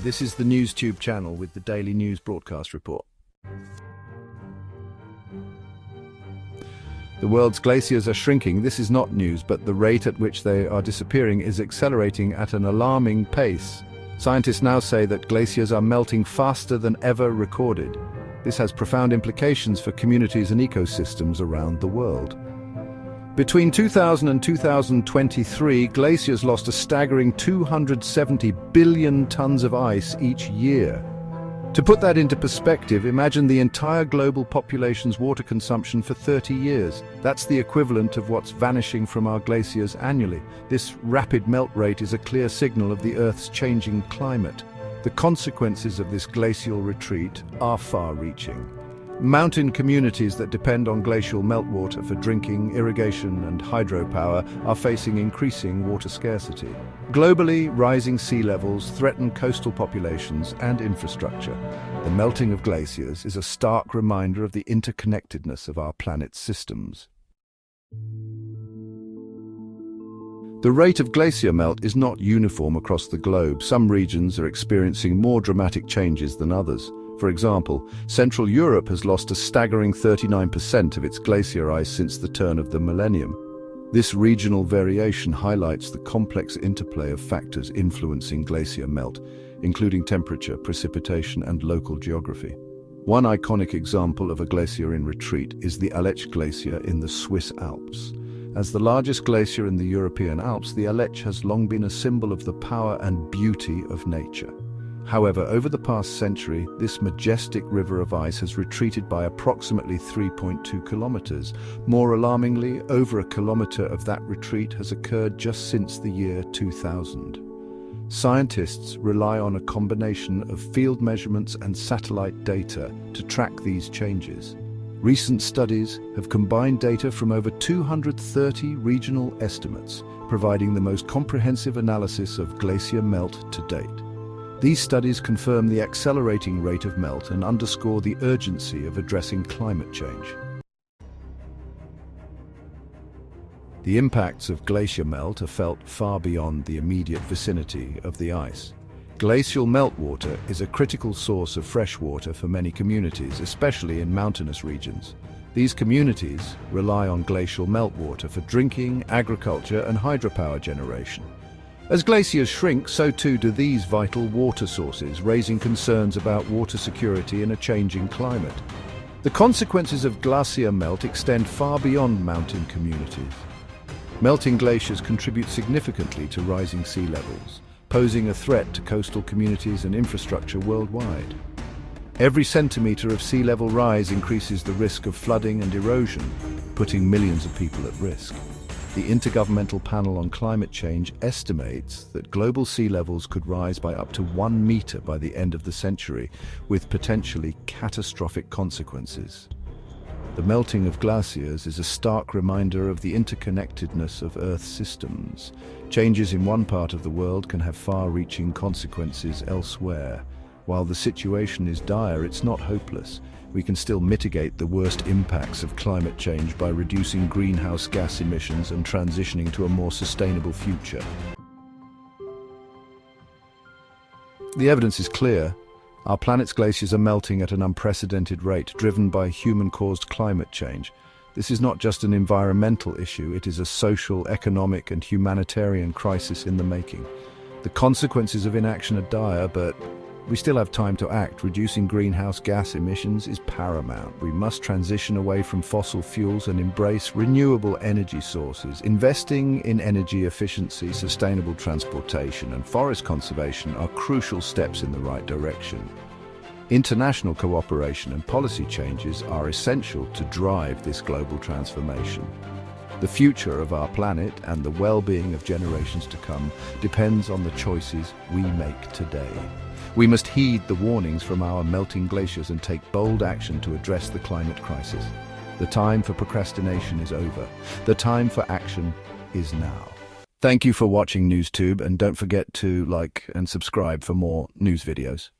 This is the NewzTube channel with the daily news broadcast report. The world's glaciers are shrinking. This is not news, but the rate at which they are disappearing is accelerating at an alarming pace. Scientists now say that glaciers are melting faster than ever recorded. This has profound implications for communities and ecosystems around the world. Between 2000 and 2023, glaciers lost a staggering 270 billion tons of ice each year. To put that into perspective, imagine the entire global population's water consumption for 30 years. That's the equivalent of what's vanishing from our glaciers annually. This rapid melt rate is a clear signal of the Earth's changing climate. The consequences of this glacial retreat are far-reaching. Mountain communities that depend on glacial meltwater for drinking, irrigation, and hydropower are facing increasing water scarcity. Globally, rising sea levels threaten coastal populations and infrastructure. The melting of glaciers is a stark reminder of the interconnectedness of our planet's systems. The rate of glacier melt is not uniform across the globe. Some regions are experiencing more dramatic changes than others. For example, Central Europe has lost a staggering 39% of its glacier ice since the turn of the millennium. This regional variation highlights the complex interplay of factors influencing glacier melt, including temperature, precipitation, and local geography. One iconic example of a glacier in retreat is the Aletsch Glacier in the Swiss Alps. As the largest glacier in the European Alps, the Aletsch has long been a symbol of the power and beauty of nature. However, over the past century, this majestic river of ice has retreated by approximately 3.2 kilometers. More alarmingly, over a kilometer of that retreat has occurred just since the year 2000. Scientists rely on a combination of field measurements and satellite data to track these changes. Recent studies have combined data from over 230 regional estimates, providing the most comprehensive analysis of glacier melt to date. These studies confirm the accelerating rate of melt and underscore the urgency of addressing climate change. The impacts of glacier melt are felt far beyond the immediate vicinity of the ice. Glacial meltwater is a critical source of fresh water for many communities, especially in mountainous regions. These communities rely on glacial meltwater for drinking, agriculture, and hydropower generation. As glaciers shrink, so too do these vital water sources, raising concerns about water security in a changing climate. The consequences of glacier melt extend far beyond mountain communities. Melting glaciers contribute significantly to rising sea levels, posing a threat to coastal communities and infrastructure worldwide. Every centimeter of sea level rise increases the risk of flooding and erosion, putting millions of people at risk. The Intergovernmental Panel on Climate Change estimates that global sea levels could rise by up to 1 meter by the end of the century, with potentially catastrophic consequences. The melting of glaciers is a stark reminder of the interconnectedness of Earth's systems. Changes in one part of the world can have far-reaching consequences elsewhere. While the situation is dire, it's not hopeless. We can still mitigate the worst impacts of climate change by reducing greenhouse gas emissions and transitioning to a more sustainable future. The evidence is clear. Our planet's glaciers are melting at an unprecedented rate, driven by human-caused climate change. This is not just an environmental issue, it is a social, economic, and humanitarian crisis in the making. The consequences of inaction are dire, but we still have time to act. Reducing greenhouse gas emissions is paramount. We must transition away from fossil fuels and embrace renewable energy sources. Investing in energy efficiency, sustainable transportation, and forest conservation are crucial steps in the right direction. International cooperation and policy changes are essential to drive this global transformation. The future of our planet and the well-being of generations to come depends on the choices we make today. We must heed the warnings from our melting glaciers and take bold action to address the climate crisis. The time for procrastination is over. The time for action is now. Thank you for watching NewzTube, and don't forget to like and subscribe for more news videos.